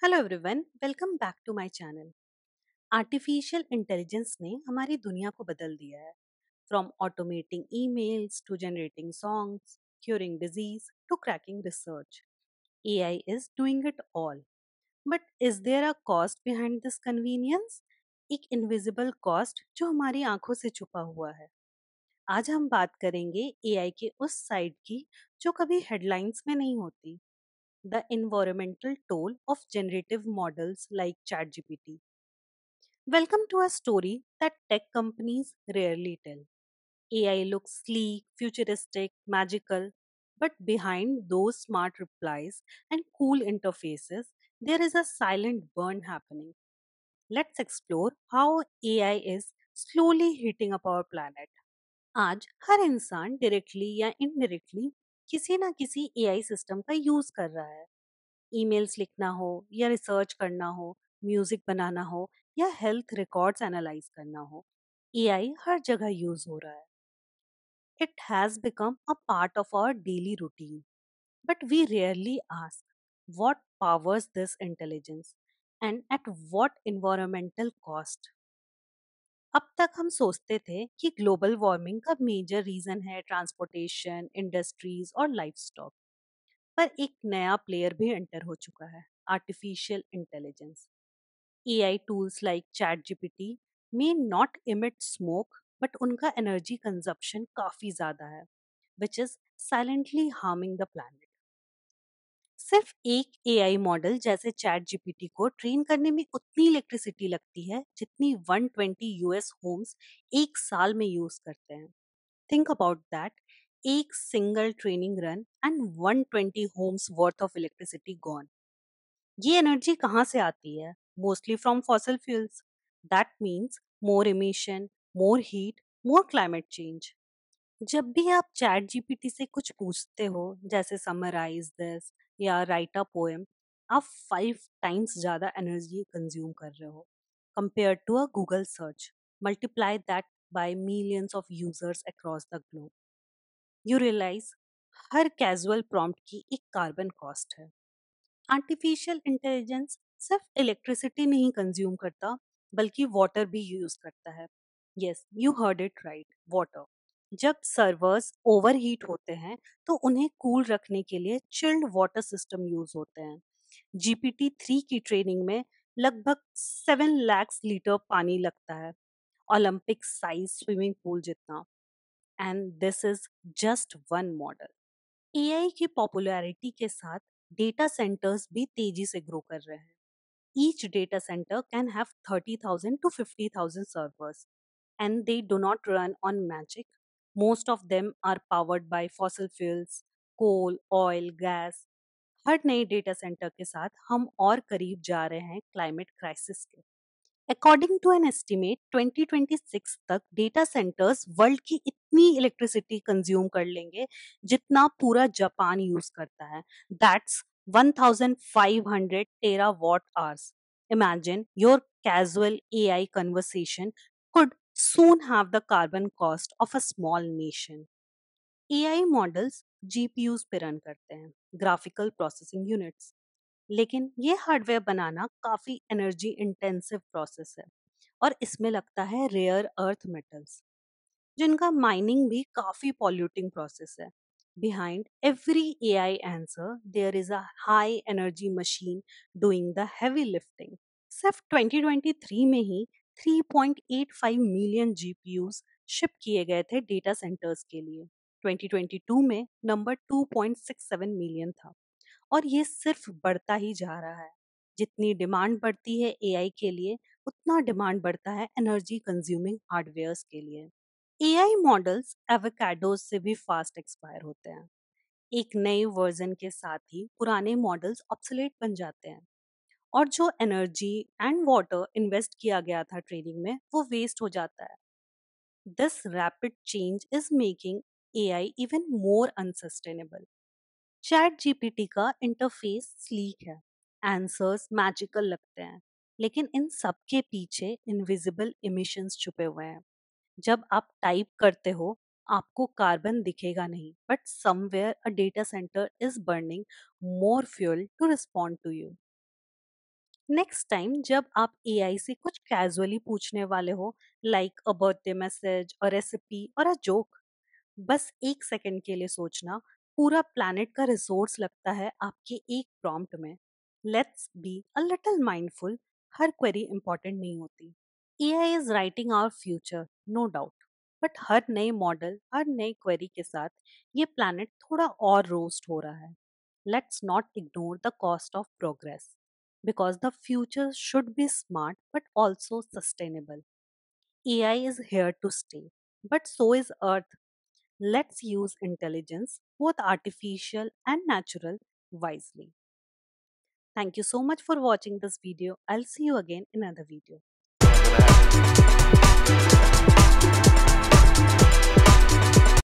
Hello everyone, welcome back to my channel. Artificial intelligence ने हमारी दुनिया को बदल दिया है। From automating emails to generating songs, curing disease to cracking research, AI is doing it all. But is there a cost behind this convenience? एक invisible cost जो हमारी आंखों से छुपा हुआ है। आज हम बात करेंगे एआई के उस साइड की जो कभी हेडलाइंस में नहीं होती, the environmental toll of generative models like ChatGPT. Welcome to a story that tech companies rarely tell. AI looks sleek, futuristic, magical, but behind those smart replies and cool interfaces, there is a silent burn happening. Let's explore how AI is slowly heating up our planet. आज हर इंसान directly या indirectly किसी ना किसी AI system का use कर रहा है। ईमेल्स लिखना हो या रिसर्च करना हो, म्यूजिक बनाना हो या हेल्थ रिकॉर्ड्स एनालाइज करना हो, एआई हर जगह यूज हो रहा है। It has become a part of our daily routine, but we rarely ask what powers this intelligence and at what environmental cost. अब तक हम सोचते थे कि ग्लोबल वार्मिंग का मेजर रीजन है ट्रांसपोर्टेशन, इंडस्ट्रीज और लाइफस्टॉक। पर एक नया प्लेयर भी एंटर हो चुका है, artificial intelligence. AI tools like chat GPT may not emit smoke, but उनका एनर्जी कंजप्शन काफी ज्यादा है, which is silently harming the planet. सिर्फ एक एआई मॉडल जैसे चैट जीपीटी को ट्रेन करने में उतनी इलेक्ट्रिसिटी लगती है जितनी 120 यूएस होम्स एक साल में यूज करते हैं। थिंक अबाउट दैट, एक single training run and 120 homes worth of electricity gone. ये एनर्जी कहाँ से आती है? Mostly from fossil fuels. That means more emission, more heat, more climate change. जब भी आप चैट जीपीटी से कुछ पूछते हो, जैसे समराइज दिस या राइट अ पोएम, आप 5 टाइम्स ज्यादा एनर्जी कंज्यूम कर रहे हो compare to a Google search. Multiply that by millions of users across the globe, you realize हर कैजुअल प्रॉम्प्ट की एक कार्बन कॉस्ट है। आर्टिफिशियल इंटेलिजेंस सिर्फ इलेक्ट्रिसिटी नहीं कंज्यूम करता, बल्कि वाटर भी यूज करता है। Yes, you heard it right, water. जब सर्वर्स ओवरहीट होते हैं तो उन्हें कूल रखने के लिए चिल्ड वाटर सिस्टम यूज होते हैं। GPT-3 की ट्रेनिंग में लगभग 7 लाख लीटर पानी लगता है, ओलंपिक साइज स्विमिंग पूल जितना। And this is just one model. AI की पॉपुलैरिटी के साथ डेटा सेंटर्स भी तेजी से ग्रो कर रहे हैं। Each data center can have 30,000 to 50,000 servers, and they do not run on magic. Most of them are powered by fossil fuels, coal, oil, gas. हर नए डेटा सेंटर के साथ हम और करीब जा रहे हैं क्लाइमेट क्राइसिस के। अकॉर्डिंग टू एन एस्टिमेट, 2026 तक डेटा सेंटर्स वर्ल्ड की इतनी इलेक्ट्रिसिटी कंज्यूम कर लेंगे जितना पूरा जापान यूज करता है। That's 1500 terawatt hours. Imagine your casual AI conversation could soon have the carbon cost of a small nation. AI models GPUs पे रन करते हैं, ग्राफिकल प्रोसेसिंग यूनिट्स। लेकिन ये हार्डवेयर बनाना काफी एनर्जी इंटेंसिव प्रोसेस है, और इसमें लगता है रेयर अर्थ मेटल्स, जिनका माइनिंग भी काफी पॉल्यूटिंग प्रोसेस है। Behind every AI answer there is a high energy machine doing the heavy lifting. सिर्फ 2023 में ही 3.85 मिलियन जीपीयूज शिप किए गए थे डेटा सेंटर्स के लिए। 2022 में नंबर 2.67 मिलियन था, और ये सिर्फ बढ़ता ही जा रहा है। जितनी डिमांड बढ़ती है एआई के लिए, उतना डिमांड बढ़ता है एनर्जी कंज्यूमिंग हार्डवेयर्स के लिए। एआई मॉडल्स एवोकाडोज से भी फास्ट एक्सपायर होते हैं। एक नए वर्जन के साथ ही पुराने मॉडल्स ऑब्सोलेट बन जाते हैं, और जो एनर्जी एंड वाटर इन्वेस्ट किया गया था ट्रेनिंग में, वो वेस्ट हो जाता है। This rapid change is making AI even more unsustainable. Chat GPT का इंटरफेस स्लीक है, आंसर्स मैजिकल लगते हैं, लेकिन इन सब के पीछे इनविजिबल इमिशंस छुपे हुए हैं। जब आप टाइप करते हो, आपको कार्बन दिखेगा नहीं, but somewhere a data centre is burning more fuel to respond to you. Next time जब आप एआई से कुछ कैजुअली पूछने वाले हो, like a birthday message, a recipe और अ जोक, बस 1 सेकंड के लिए सोचना, पूरा प्लैनेट का रिसोर्स लगता है आपके एक प्रॉम्प्ट में। Let's be a little mindful, हर क्वेरी इंपॉर्टेंट नहीं होती। AI is writing our future, no doubt, but हर नए मॉडल, हर नई क्वेरी के साथ ये प्लैनेट थोड़ा और रोस्ट हो रहा है। Let's not ignore the cost of progress because the future should be smart but also sustainable. AI is here to stay, but so is Earth. Let's use intelligence, both artificial and natural, wisely. Thank you so much for watching this video. I'll see you again in another video.